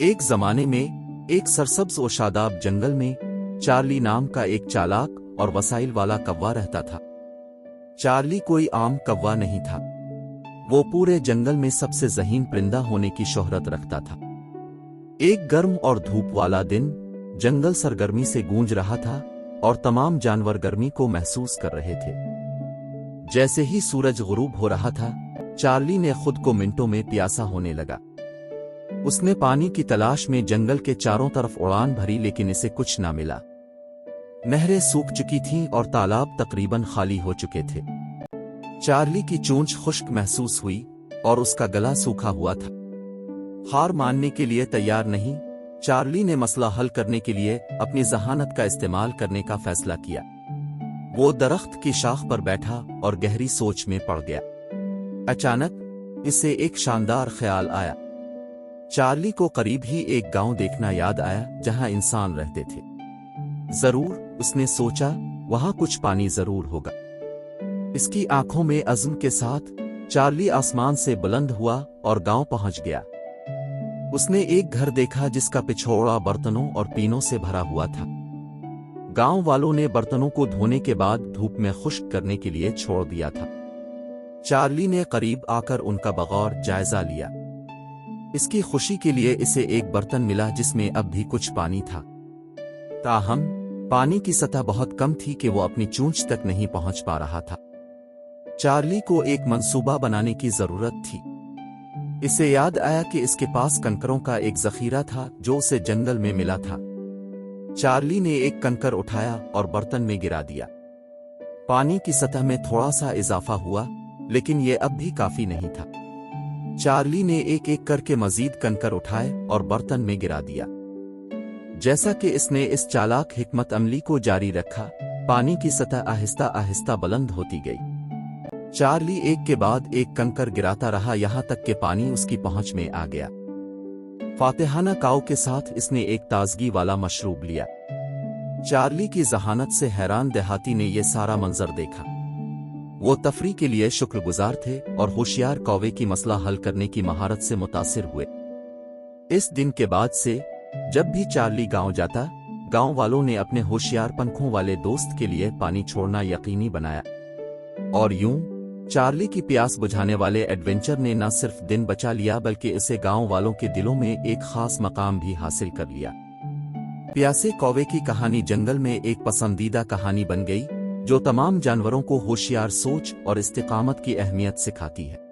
ایک زمانے میں ایک سرسبز و شاداب جنگل میں چارلی نام کا ایک چالاک اور وسائل والا کوا رہتا تھا۔ چارلی کوئی عام کوا نہیں تھا، وہ پورے جنگل میں سب سے ذہین پرندہ ہونے کی شہرت رکھتا تھا۔ ایک گرم اور دھوپ والا دن جنگل سرگرمی سے گونج رہا تھا اور تمام جانور گرمی کو محسوس کر رہے تھے۔ جیسے ہی سورج غروب ہو رہا تھا، چارلی نے خود کو منٹوں میں پیاسا ہونے لگا۔ اس نے پانی کی تلاش میں جنگل کے چاروں طرف اڑان بھری لیکن اسے کچھ نہ ملا۔ نہریں سوکھ چکی تھیں اور تالاب تقریباً خالی ہو چکے تھے۔ چارلی کی چونچ خشک محسوس ہوئی اور اس کا گلا سوکھا ہوا تھا۔ ہار ماننے کے لیے تیار نہیں، چارلی نے مسئلہ حل کرنے کے لیے اپنی ذہانت کا استعمال کرنے کا فیصلہ کیا۔ وہ درخت کی شاخ پر بیٹھا اور گہری سوچ میں پڑ گیا۔ اچانک اسے ایک شاندار خیال آیا۔ چارلی کو قریب ہی ایک گاؤں دیکھنا یاد آیا جہاں انسان رہتے تھے۔ ضرور، اس نے سوچا، وہاں کچھ پانی ضرور ہوگا۔ اس کی آنکھوں میں عزم کے ساتھ چارلی آسمان سے بلند ہوا اور گاؤں پہنچ گیا۔ اس نے ایک گھر دیکھا جس کا پچھوڑا برتنوں اور پینوں سے بھرا ہوا تھا۔ گاؤں والوں نے برتنوں کو دھونے کے بعد دھوپ میں خشک کرنے کے لیے چھوڑ دیا تھا۔ چارلی نے قریب آ کر ان کا بغور جائزہ لیا۔ اس کی خوشی کے لیے اسے ایک برتن ملا جس میں اب بھی کچھ پانی تھا، تاہم پانی کی سطح بہت کم تھی کہ وہ اپنی چونچ تک نہیں پہنچ پا رہا تھا۔ چارلی کو ایک منصوبہ بنانے کی ضرورت تھی۔ اسے یاد آیا کہ اس کے پاس کنکروں کا ایک ذخیرہ تھا جو اسے جنگل میں ملا تھا۔ چارلی نے ایک کنکر اٹھایا اور برتن میں گرا دیا۔ پانی کی سطح میں تھوڑا سا اضافہ ہوا، لیکن یہ اب بھی کافی نہیں تھا۔ چارلی نے ایک ایک کر کے مزید کنکر اٹھائے اور برتن میں گرا دیا۔ جیسا کہ اس نے اس چالاک حکمت عملی کو جاری رکھا، پانی کی سطح آہستہ آہستہ بلند ہوتی گئی۔ چارلی ایک کے بعد ایک کنکر گراتا رہا یہاں تک کہ پانی اس کی پہنچ میں آ گیا۔ فاتحانہ کاؤ کے ساتھ اس نے ایک تازگی والا مشروب لیا۔ چارلی کی ذہانت سے حیران دیہاتی نے یہ سارا منظر دیکھا۔ وہ تفریح کے لیے شکر گزار تھے اور ہوشیار کوے کی مسئلہ حل کرنے کی مہارت سے متاثر ہوئے۔ اس دن کے بعد سے جب بھی چارلی گاؤں جاتا، گاؤں والوں نے اپنے ہوشیار پنکھوں والے دوست کے لیے پانی چھوڑنا یقینی بنایا۔ اور یوں چارلی کی پیاس بجھانے والے ایڈونچر نے نہ صرف دن بچا لیا بلکہ اسے گاؤں والوں کے دلوں میں ایک خاص مقام بھی حاصل کر لیا۔ پیاسے کوے کی کہانی جنگل میں ایک پسندیدہ کہانی بن گئی جو تمام جانوروں کو ہوشیار سوچ اور استقامت کی اہمیت سکھاتی ہے۔